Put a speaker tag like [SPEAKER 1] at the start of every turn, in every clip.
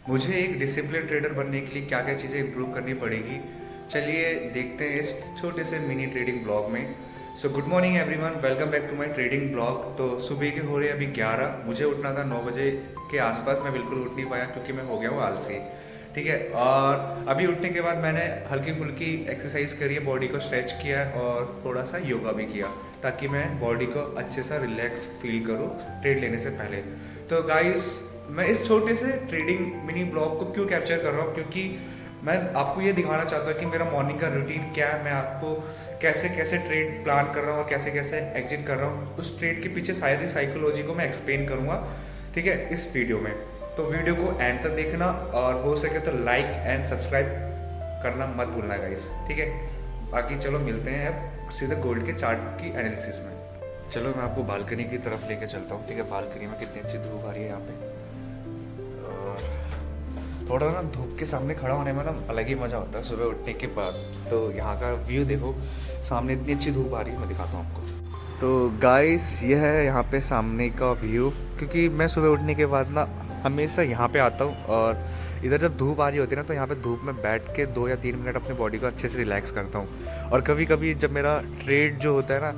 [SPEAKER 1] मुझे एक discipline trader बनने के लिए क्या क्या चीज़ें इंप्रूव करनी पड़ेगी, चलिए देखते हैं इस छोटे से मिनी ट्रेडिंग ब्लॉग में। So good morning everyone, welcome back to my trading blog. तो सुबह के हो रहे हैं अभी 11, मुझे उठना था 9 बजे के आसपास। मैं बिल्कुल उठ नहीं पाया क्योंकि मैं हो गया हूँ आलसी। ठीक है, और अभी उठने के बाद मैंने हल्की फुल्की एक्सरसाइज करी है, बॉडी को स्ट्रेच किया है और थोड़ा सा योगा भी किया ताकि मैं बॉडी को अच्छे सा रिलैक्स फील करूँ ट्रेड लेने से पहले। तो गाइस, मैं इस छोटे से ट्रेडिंग मिनी ब्लॉग को क्यों कैप्चर कर रहा हूँ, क्योंकि मैं आपको ये दिखाना चाहता हूँ कि मेरा मॉर्निंग का रूटीन क्या है, मैं आपको कैसे कैसे ट्रेड प्लान कर रहा हूँ और कैसे कैसे एग्जिट कर रहा हूँ। उस ट्रेड के पीछे सारी साइकोलॉजी को मैं एक्सप्लेन करूँगा, ठीक है, इस वीडियो में। तो वीडियो को एंड तक देखना और हो सके तो लाइक एंड सब्सक्राइब करना मत भूलना गाइस, ठीक है। बाकी चलो मिलते हैं अब सीधे गोल्ड के चार्ट की एनालिसिस में। चलो मैं आपको बालकनी की तरफ लेके चलता हूँ, ठीक है। बालकनी में कितनी अच्छी धूप आ रही है यहाँ पे, और थोड़ा ना धूप के सामने खड़ा होने में ना अलग ही मज़ा होता है सुबह उठने के बाद। तो यहाँ का व्यू देखो, सामने इतनी अच्छी धूप आ रही है, मैं दिखाता हूँ आपको। तो गाइस, ये है यहाँ पे सामने का व्यू, क्योंकि मैं सुबह उठने के बाद ना हमेशा यहाँ पे आता हूँ और इधर जब धूप आ रही होती है ना तो यहाँ पे धूप में बैठ के 2 या 3 मिनट अपनी बॉडी को अच्छे से रिलैक्स करता हूँ। और कभी कभी जब मेरा ट्रेड जो होता है ना,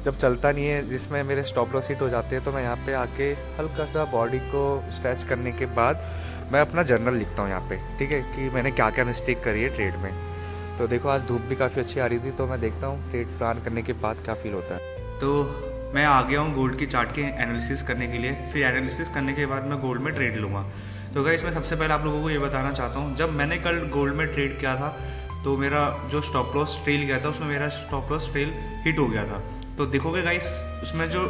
[SPEAKER 1] जब चलता नहीं है, जिसमें मेरे स्टॉप लॉस हिट हो जाते हैं, तो मैं यहाँ पे आके हल्का सा बॉडी को स्ट्रेच करने के बाद मैं अपना जर्नल लिखता हूँ यहाँ पे, ठीक है, कि मैंने क्या क्या मिस्टेक करी है ट्रेड में। तो देखो, आज धूप भी काफ़ी अच्छी आ रही थी, तो मैं देखता हूँ ट्रेड प्लान करने के बाद क्या फील होता है। तो मैं आ गया हूँ गोल्ड की चार्ट के एनालिसिस करने के लिए। फिर एनालिसिस करने के बाद मैं गोल्ड में ट्रेड लूँगा। तो गाइस, मैं सबसे पहले आप लोगों को ये बताना चाहता हूँ, जब मैंने कल गोल्ड में ट्रेड किया था तो मेरा जो स्टॉप लॉस ट्रेल गया था, उसमें मेरा स्टॉप लॉस ट्रेल हिट हो गया था। तो देखोगे गाइस, उसमें जो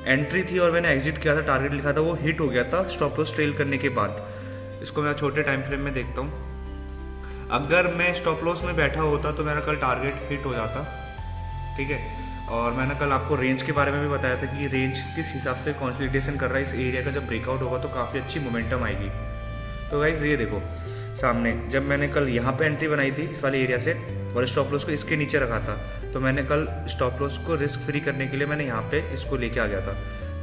[SPEAKER 1] एंट्री थी और मैंने एग्जिट किया था, टारगेट लिखा था, वो हिट हो गया था स्टॉप लॉस ट्रेल करने के बाद। इसको मैं छोटे टाइम फ्रेम में देखता हूँ। अगर मैं स्टॉप लॉस में बैठा होता तो मेरा कल टारगेट हिट हो जाता, ठीक है। और मैंने कल आपको रेंज के बारे में भी बताया था कि रेंज किस हिसाब से कंसोलिडेशन कर रहा है, इस एरिया का जब ब्रेकआउट होगा तो काफ़ी अच्छी मोमेंटम आएगी। तो गाइस, ये देखो सामने, जब मैंने कल यहाँ पे एंट्री बनाई थी इस वाले एरिया से और स्टॉप लॉस को इसके नीचे रखा था, तो मैंने कल स्टॉप लॉस को रिस्क फ्री करने के लिए मैंने यहाँ पे इसको लेके आ गया था।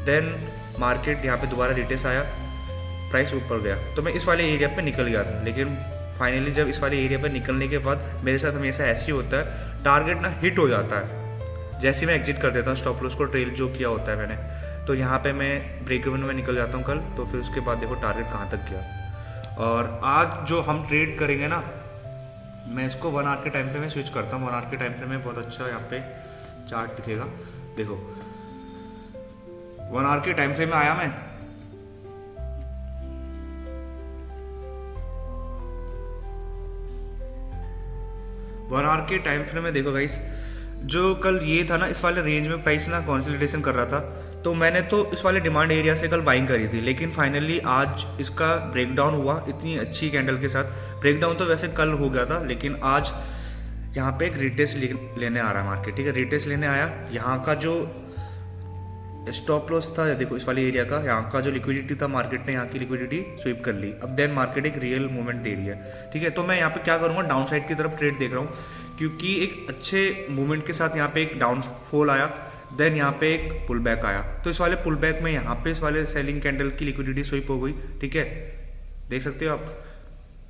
[SPEAKER 1] देन मार्केट यहाँ पे दोबारा रिटेस्ट आया, प्राइस ऊपर गया, तो मैं इस वाले एरिया पे निकल गया था। लेकिन फाइनली जब इस वाले एरिया पर निकलने के बाद मेरे साथ हमेशा ऐसे ही होता है, टारगेट ना हिट हो जाता है जैसे ही मैं एग्जिट कर देता हूँ स्टॉप लॉस को ट्रेल जो किया होता है मैंने। तो यहाँ पे मैं ब्रेक इवन में निकल जाता हूँ कल। तो फिर उसके बाद देखो टारगेट कहाँ तक गया। और आज जो हम ट्रेड करेंगे ना, मैं इसको 1 आवर के टाइम फ्रेम में स्विच करता हूँ। 1 आवर के टाइम फ्रेम में बहुत अच्छा यहाँ पे चार्ट दिखेगा, देखो 1 आवर के टाइम फ्रेम में आया मैं। वन आवर के टाइम फ्रेम में देखो गाइस, जो कल ये था ना, इस वाले रेंज में प्राइस ना कंसोलिडेशन कर रहा था, तो मैंने तो इस वाले डिमांड एरिया से कल बाइंग करी थी। लेकिन फाइनली आज इसका ब्रेकडाउन हुआ इतनी अच्छी कैंडल के साथ। ब्रेकडाउन तो वैसे कल हो गया था, लेकिन आज यहाँ पे एक रिटेस्ट लेने आ रहा है मार्केट, ठीक है। रिटेस्ट लेने आया, यहाँ का जो स्टॉप लॉस था देखो इस वाले एरिया का, यहाँ का जो लिक्विडिटी था, मार्केट ने यहाँ की लिक्विडिटी स्वीप कर ली। अब देन मार्केट एक रियल मूवमेंट दे रही है, ठीक है। तो मैं यहाँ पे क्या करूँगा, डाउन साइड की तरफ ट्रेड देख रहा हूँ, क्योंकि एक अच्छे मूवमेंट के साथ यहाँ पे एक डाउनफॉल आया, देन यहाँ पे एक पुल बैक आया। तो इस वाले पुल बैक में यहाँ पे इस वाले सेलिंग कैंडल की लिक्विडिटी स्वीप हो गई, ठीक है, देख सकते हो आप,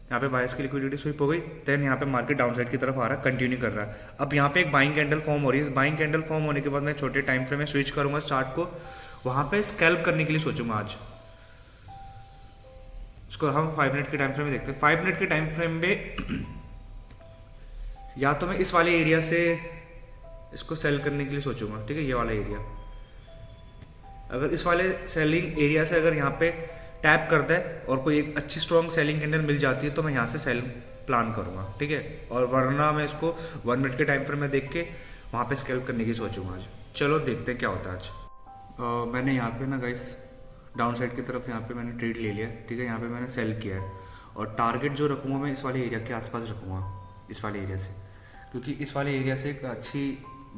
[SPEAKER 1] यहाँ पे बायर्स की लिक्विडिटी स्वीप हो गई। देन यहाँ पे मार्केट डाउन साइड की तरफ आ रहा है, कंटिन्यू कर रहा है। अब यहाँ पे एक बाइंग कैंडल फॉर्म हो रही है। इस बाइंग कैंडल फॉर्म होने के बाद मैं छोटे टाइम फ्रेम में स्विच करूंगा चार्ट को, वहां पे स्कैल्प करने के लिए सोचूंगा आज। इसको हम 5 मिनट के टाइम फ्रेम में देखते हैं। 5 मिनट के टाइम फ्रेम में या तो मैं इस वाले एरिया से इसको सेल करने के लिए सोचूंगा, ठीक है, ये वाला एरिया। अगर इस वाले सेलिंग एरिया से अगर यहाँ पे टैप करता है और कोई एक अच्छी स्ट्रॉन्ग सेलिंग कैंडल मिल जाती है, तो मैं यहाँ से सेल प्लान करूँगा, ठीक है। और वरना मैं इसको 1 मिनट के टाइम फ्रेम में देख के वहाँ पे स्कैल्प करने की सोचूंगा आज। चलो देखते हैं क्या होता है आज। मैंने यहाँ पे ना गाइस डाउन साइड की तरफ यहाँ पे मैंने ट्रेड ले लिया, ठीक है। यहाँ पे मैंने सेल किया है और टारगेट जो रखूँगा मैं इस वाले एरिया के आसपास रखूँगा, इस वाले एरिया से, क्योंकि इस वाले एरिया से एक अच्छी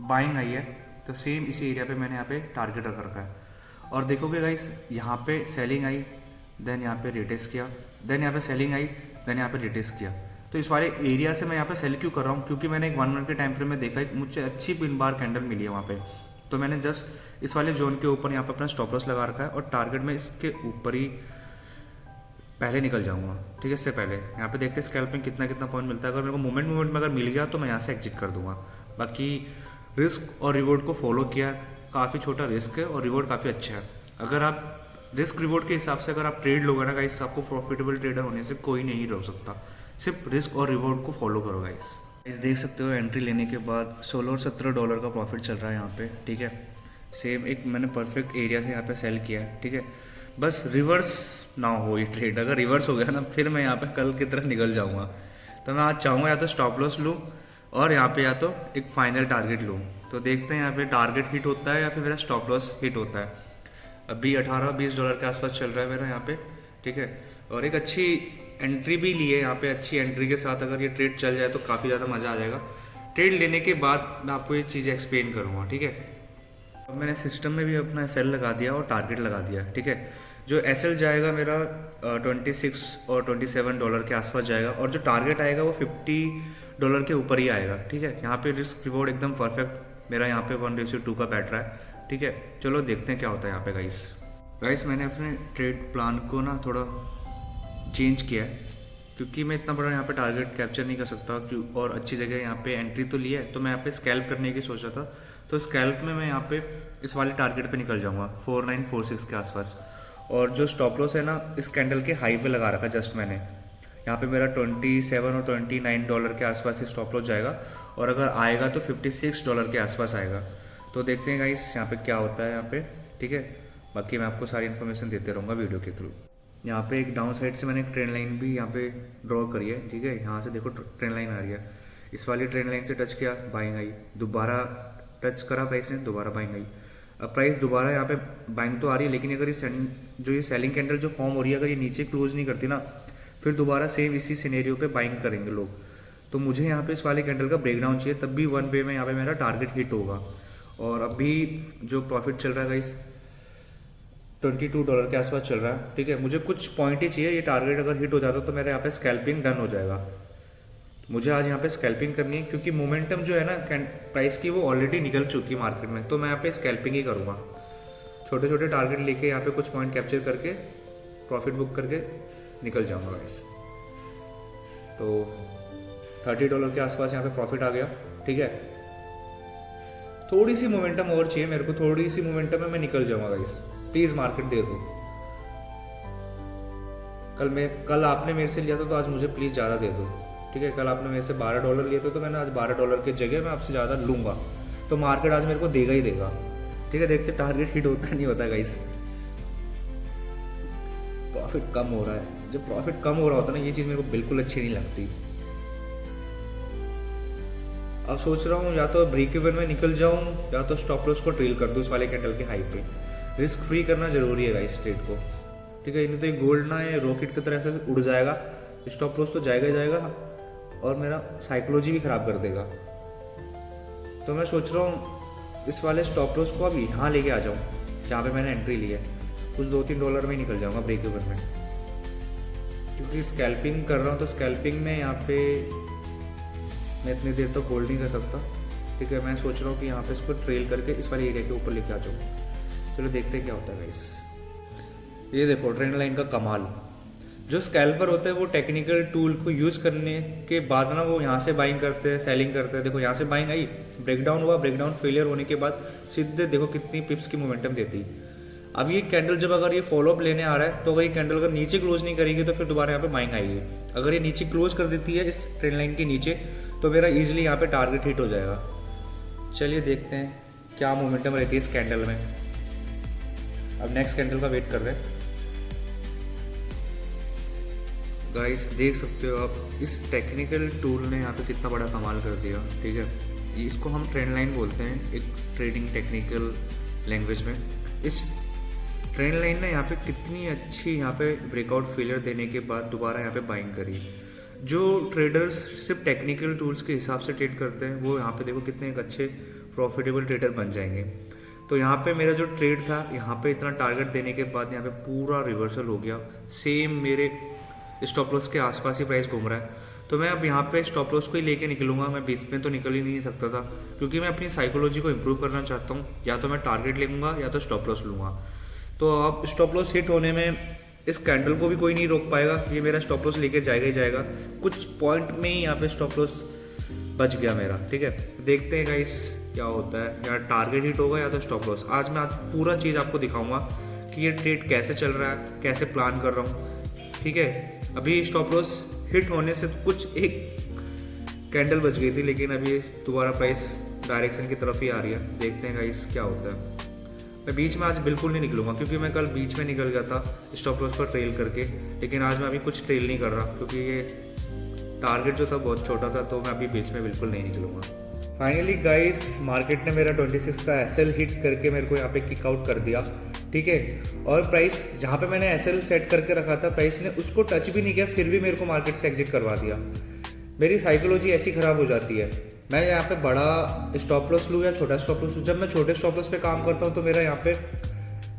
[SPEAKER 1] बाइंग आई है। तो सेम इसी एरिया पे मैंने यहाँ पे टारगेट रख रखा है। और देखोगे गाइस, यहाँ पे सेलिंग आई, देन यहाँ पे रिटेस्ट किया, देन यहाँ पे सेलिंग आई, देन यहाँ पे रिटेस्ट किया। तो इस वाले एरिया से मैं यहाँ पे सेल क्यों कर रहा हूँ, क्योंकि मैंने एक 1 मिनट के टाइम फ्रेम में देखा, मुझे अच्छी पिन बार कैंडल मिली है वहाँ पे। तो मैंने जस्ट इस वाले जोन के ऊपर यहाँ पे अपना स्टॉप लॉस लगा रखा है और टारगेट में इसके ऊपर ही पहले निकल जाऊंगा, ठीक है। इससे पहले यहाँ पे देखते हैं स्कैल्पिंग कितना कितना पॉइंट मिलता है। अगर मेरे को मोमेंट में अगर मिल गया तो मैं यहाँ से एग्जिट कर दूंगा। बाकी रिस्क और रिवॉर्ड को फॉलो किया, काफ़ी छोटा रिस्क है और रिवॉर्ड काफ़ी अच्छा है। अगर आप रिस्क रिवॉर्ड के हिसाब से अगर आप ट्रेड लोगे ना गाइस, आपको प्रॉफिटेबल ट्रेडर होने से कोई नहीं रोक सकता। सिर्फ रिस्क और रिवॉर्ड को फॉलो करो गाइस। देख सकते हो एंट्री लेने के बाद 16 और 17 डॉलर का प्रॉफिट चल रहा है यहाँ पे, ठीक है। सेम एक मैंने परफेक्ट एरिया से यहाँ पे सेल किया है, ठीक है। बस रिवर्स ना हो ये ट्रेड, अगर रिवर्स हो गया ना फिर मैं यहाँ पे कल की तरह निकल जाऊँगा। तो मैं आज चाहूँगा या तो स्टॉप लॉस लूँ और यहाँ पे या तो एक फाइनल टारगेट लूँ। तो देखते हैं यहाँ पे टारगेट हिट होता है या फिर मेरा स्टॉप लॉस हिट होता है। अभी 18-20 डॉलर के आसपास चल रहा है मेरा यहाँ पे, ठीक है। और एक अच्छी एंट्री भी ली है यहाँ पे। अच्छी एंट्री के साथ अगर ये ट्रेड चल जाए तो काफ़ी ज़्यादा मज़ा आ जाएगा। ट्रेड लेने के बाद मैं आपको ये चीज़ें एक्सप्लेन करूँगा, ठीक है। अब मैंने सिस्टम में भी अपना एस लगा दिया और टारगेट लगा दिया, ठीक है। जो एस जाएगा मेरा 26 और 27 डॉलर के आसपास जाएगा और जो टारगेट आएगा वो 50 डॉलर के ऊपर ही आएगा, ठीक है। यहाँ पे रिस्क रिवॉर्ड एकदम परफेक्ट मेरा यहाँ पे 1:2 का बैठ रहा है, ठीक है। चलो देखते हैं क्या होता है यहाँ पे गाइस। मैंने अपने ट्रेड प्लान को ना थोड़ा चेंज किया है क्योंकि मैं इतना बड़ा यहाँ पे टारगेट कैप्चर नहीं कर सकता और अच्छी जगह यहाँ पे एंट्री तो ली है। तो मैं यहाँ पे स्कैल्प करने की सोच रहा था, तो स्कैल्प में मैं यहाँ पे इस वाले टारगेट पे निकल जाऊँगा 4946 के आसपास। और जो स्टॉप लॉस है ना इस कैंडल के हाई पे लगा रखा जस्ट मैंने। यहाँ पे मेरा 27 और 29 डॉलर के आसपास ही स्टॉप लॉस जाएगा और अगर आएगा तो 56 डॉलर के आसपास आएगा। तो देखते हैं गाइस यहाँ पे क्या होता है यहाँ पे, ठीक है। बाकी मैं आपको सारी इन्फॉर्मेशन देते रहूँगा वीडियो के थ्रू। यहाँ पे एक डाउन साइड से मैंने एक ट्रेंड लाइन भी यहाँ पे ड्रॉ करी है, ठीक है। यहाँ से देखो ट्रेंड लाइन आ रही है, इस वाली ट्रेंड लाइन से टच किया बाइंग आई, दोबारा टच करा प्राइस ने, दोबारा बाइंग आई। अब प्राइस दोबारा यहाँ पे बाइंग तो आ रही है लेकिन अगर ये सेलिंग कैंडल जो फॉर्म हो रही है अगर ये नीचे क्लोज नहीं करती ना फिर दोबारा सेम इसी सिनेरियो पे बाइंग करेंगे लोग। तो मुझे यहाँ पे इस वाले कैंडल का ब्रेकडाउन चाहिए, तब भी 1 वे में यहाँ पे मेरा टारगेट हिट होगा। और अभी जो प्रॉफिट चल रहा है गाइस 22 डॉलर के आसपास चल रहा है, ठीक है। मुझे कुछ पॉइंट ही चाहिए, ये टारगेट अगर हिट हो जाता तो मेरा यहाँ पे स्कैल्पिंग डन हो जाएगा। मुझे आज यहाँ पे स्कैल्पिंग करनी है क्योंकि मोमेंटम जो है ना प्राइस की वो ऑलरेडी निकल चुकी है मार्केट में। तो मैं यहाँ पे स्कैल्पिंग ही करूँगा, छोटे छोटे टारगेट लेके यहाँ पे कुछ पॉइंट कैप्चर करके प्रॉफिट बुक करके निकल जाऊँगा गाइस। तो 30 डॉलर के आसपास यहाँ पे प्रॉफिट आ गया, ठीक है। थोड़ी सी मोमेंटम और चाहिए मेरे को, थोड़ी सी मोमेंटम में मैं निकल जाऊँगा गाइस। प्लीज़ मार्केट दे दो। कल आपने मेरे से लिया था तो आज मुझे प्लीज़ ज़्यादा दे दो, ठीक है। कल आपने मेरे से 12 डॉलर लिए थे तो मैंने आज 12 डॉलर की जगह मैं आपसे ज़्यादा लूँगा। तो मार्केट आज मेरे को देगा ही देगा, ठीक है। देखते टारगेट हिट होता नहीं होता गाइस। प्रॉफिट कम हो रहा है, जब प्रॉफिट कम हो रहा होता है ना ये चीज़ मेरे को बिल्कुल अच्छी नहीं लगती। अब सोच रहा हूँ या तो ब्रेक इवन में निकल जाऊँ या तो स्टॉप लॉस को ट्रेल कर दूँ इस वाले कैंडल के हाई पे। रिस्क फ्री करना जरूरी है गाइस ट्रेड को, ठीक है। नहीं तो ये गोल्ड ना ये रॉकेट की तरह से उड़ जाएगा, स्टॉप लॉस तो जाएगा ही जाएगा और मेरा साइकोलॉजी भी खराब कर देगा। तो मैं सोच रहा हूँ इस वाले स्टॉप लॉस को अब यहाँ लेके आ जाऊँ जहाँ पे मैंने एंट्री ली है, कुछ 2-3 डॉलर में ही निकल जाऊँगा ब्रेक इवन में। क्योंकि स्कैल्पिंग कर रहा हूँ तो स्कैल्पिंग में यहाँ पे मैं इतनी देर तक होल्ड नहीं कर सकता, ठीक है। मैं सोच रहा हूँ कि यहाँ पे इसको ट्रेल करके इस वाले एरिया के ऊपर लेके आ जाऊँ। चलो देखते हैं क्या होता है गाइस। ये देखो ट्रेंड लाइन का कमाल। जो स्कैल्पर होते हैं वो टेक्निकल टूल को यूज़ करने के बाद ना वो यहाँ से बाइंग करते हैं, सेलिंग करते हैं। देखो यहाँ से बाइंग आई, ब्रेकडाउन हुआ, ब्रेकडाउन फेलियर होने के बाद सीधे देखो कितनी पिप्स की मोमेंटम देती। अब ये कैंडल जब अगर ये फॉलोअप लेने आ रहा है तो अगर ये कैंडल अगर नीचे क्लोज नहीं करेगी तो फिर दोबारा यहाँ पे बाइंग आएगी। अगर ये नीचे क्लोज कर देती है इस ट्रेंड लाइन के नीचे तो मेरा ईजिली यहाँ पे टारगेट हिट हो जाएगा। चलिए देखते हैं क्या मोमेंटम रहती है इस कैंडल में। अब नेक्स्ट कैंडल का वेट कर रहे हैं गाइस। देख सकते हो आप इस टेक्निकल टूल ने यहाँ पे कितना बड़ा कमाल कर दिया, ठीक है। इसको हम ट्रेंड लाइन बोलते हैं एक ट्रेडिंग टेक्निकल लैंग्वेज में। इस ट्रेंड लाइन ने यहाँ पे कितनी अच्छी यहाँ पे ब्रेकआउट फेलियर देने के बाद दोबारा यहाँ पे बाइंग करी। जो ट्रेडर्स सिर्फ टेक्निकल टूल्स के हिसाब से ट्रेड करते हैं वो यहाँ पे देखो कितने एक अच्छे प्रॉफिटेबल ट्रेडर बन जाएंगे। तो यहाँ पे मेरा जो ट्रेड था यहाँ पे इतना टारगेट देने के बाद यहाँ पे पूरा रिवर्सल हो गया। सेम मेरे स्टॉप लॉस के आसपास ही प्राइस घूम रहा है। तो मैं अब यहाँ पे स्टॉप लॉस को ही लेके निकलूंगा। मैं 20 में तो निकल ही नहीं सकता था क्योंकि मैं अपनी साइकोलॉजी को इम्प्रूव करना चाहता हूँ। या तो मैं टारगेट लेूंगा या तो स्टॉप लॉस लूँगा। तो अब स्टॉप लॉस हिट होने में इस कैंडल को भी कोई नहीं रोक पाएगा, ये मेरा स्टॉप लॉस लेके जाएगा ही जाएगा। कुछ पॉइंट में ही यहाँ पे स्टॉप लॉस बच गया मेरा, ठीक है। देखते हैं गाइस क्या होता है, या टारगेट हिट होगा या तो स्टॉप लॉस। आज मैं पूरा चीज़ आपको दिखाऊंगा कि ये ट्रेड कैसे चल रहा है, कैसे प्लान कर रहा हूँ, ठीक है। अभी स्टॉप लॉस हिट होने से कुछ एक कैंडल बच गई थी, लेकिन अभी दोबारा प्राइस डायरेक्शन की तरफ ही आ रही है। देखते हैं गाइस क्या होता है। मैं बीच में आज बिल्कुल नहीं निकलूंगा, क्योंकि मैं कल बीच में निकल गया था स्टॉप लॉस पर ट्रेल करके, लेकिन आज मैं अभी कुछ ट्रेल नहीं कर रहा, क्योंकि ये टारगेट जो था बहुत छोटा था, तो मैं अभी बीच में बिल्कुल नहीं निकलूंगा। फाइनली गाइस मार्केट ने मेरा 26 का एसएल हिट करके मेरे को यहाँ पे किक आउट कर दिया, ठीक है। और प्राइस जहाँ पे मैंने एसएल सेट करके रखा था, प्राइस ने उसको टच भी नहीं किया, फिर भी मेरे को मार्केट से एग्जिट करवा दिया। मेरी साइकोलॉजी ऐसी ख़राब हो जाती है। मैं यहाँ पे बड़ा स्टॉप लॉस लूँ या छोटा स्टॉप लॉस लूँ, जब मैं छोटे स्टॉप लॉस पे काम करता हूँ तो मेरा यहाँ पे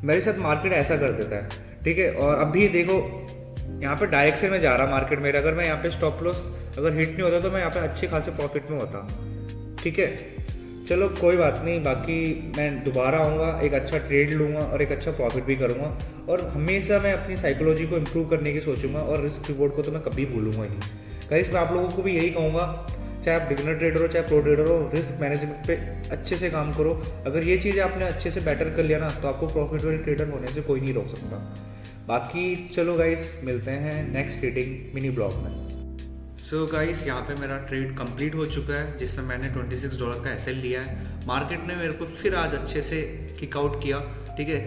[SPEAKER 1] मेरे साथ मार्केट ऐसा कर देता है, ठीक है। और अभी देखो यहाँ पे डायरेक्शन में जा रहा मार्केट मेरा, अगर मैं यहाँ पे स्टॉप लॉस अगर हिट नहीं होता तो मैं यहाँ पे अच्छे खासे प्रॉफिट में होता, ठीक है। चलो कोई बात नहीं, बाकी मैं दोबारा आऊँगा, एक अच्छा ट्रेड लूँगा और एक अच्छा प्रॉफिट भी करूँगा। और हमेशा मैं अपनी साइकोलॉजी को इम्प्रूव करने की सोचूंगा, और रिस्क रिवॉर्ड को तो मैं कभी भूलूंगा ही नहीं। गाइस मैं आप लोगों को भी यही कहूँगा, चाहे आप बिगिनर ट्रेडर हो चाहे प्रो ट्रेडर हो, रिस्क मैनेजमेंट पे अच्छे से काम करो। अगर ये चीज़ें आपने अच्छे से बेटर कर लिया ना, तो आपको प्रॉफिटेबल ट्रेडर होने से कोई नहीं रोक सकता। बाकी चलो गाइस मिलते हैं नेक्स्ट ट्रेडिंग मिनी ब्लॉग में। सो गाइस यहाँ पे मेरा ट्रेड कंप्लीट हो चुका है, जिसमें मैंने $26 का एसएल लिया है। मार्केट ने मेरे को फिर आज अच्छे से किक आउट किया, ठीक है,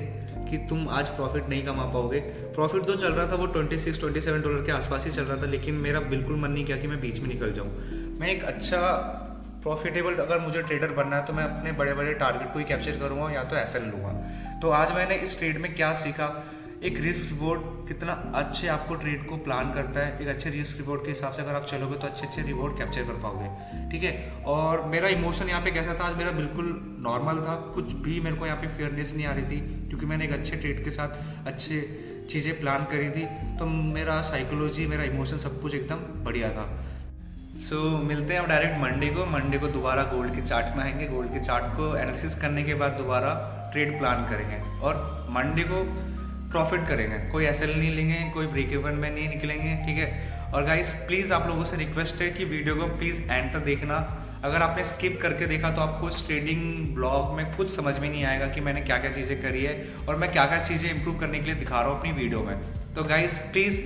[SPEAKER 1] कि तुम आज प्रॉफिट नहीं कमा पाओगे। प्रॉफिट तो चल रहा था वो $26-27 के आसपास ही चल रहा था, लेकिन मेरा बिल्कुल मन नहीं किया कि मैं बीच में निकल जाऊँ। मैं एक अच्छा प्रॉफिटेबल अगर मुझे ट्रेडर बनना है तो मैं अपने बड़े बड़े टारगेट को ही कैप्चर करूँगा या तो एसएल लूँगा। तो आज मैंने इस ट्रेड में क्या सीखा, एक रिस्क रिवॉर्ड कितना अच्छे आपको ट्रेड को प्लान करता है। एक अच्छे रिस्क रिवॉर्ड के हिसाब से अगर आप चलोगे तो अच्छे अच्छे रिवॉर्ड कैप्चर कर पाओगे, ठीक है। और मेरा इमोशन यहाँ पे कैसा था, आज मेरा बिल्कुल नॉर्मल था, कुछ भी मेरे को यहाँ पे फेयरनेस नहीं आ रही थी, क्योंकि मैंने एक अच्छे ट्रेड के साथ अच्छे चीज़ें प्लान करी थी। तो मेरा साइकोलॉजी, मेरा इमोशन सब कुछ एकदम बढ़िया था। सो मिलते हैं अब डायरेक्ट मंडे को दोबारा गोल्ड के चार्ट में आएंगे। गोल्ड के चार्ट को एनालिसिस करने के बाद दोबारा ट्रेड प्लान करेंगे और मंडे को प्रॉफिट करेंगे। कोई एसएल नहीं लेंगे, कोई ब्रेक इवन में नहीं निकलेंगे, ठीक है। और गाइस प्लीज़ आप लोगों से रिक्वेस्ट है कि वीडियो को प्लीज़ एंड तक देखना। अगर आपने स्किप करके देखा तो आपको इस ट्रेडिंग ब्लॉग में कुछ समझ में नहीं आएगा कि मैंने क्या क्या चीज़ें करी है और मैं क्या क्या चीज़ें इंप्रूव करने के लिए दिखा रहा हूँ अपनी वीडियो में। तो गाइस प्लीज़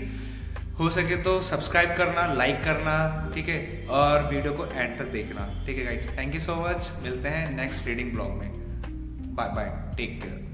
[SPEAKER 1] हो सके तो सब्सक्राइब करना, लाइक करना, ठीक है, और वीडियो को एंड तक देखना, ठीक है guys. Thank you so much, मिलते हैं नेक्स्ट ट्रेडिंग ब्लॉग में। Bye bye, take care.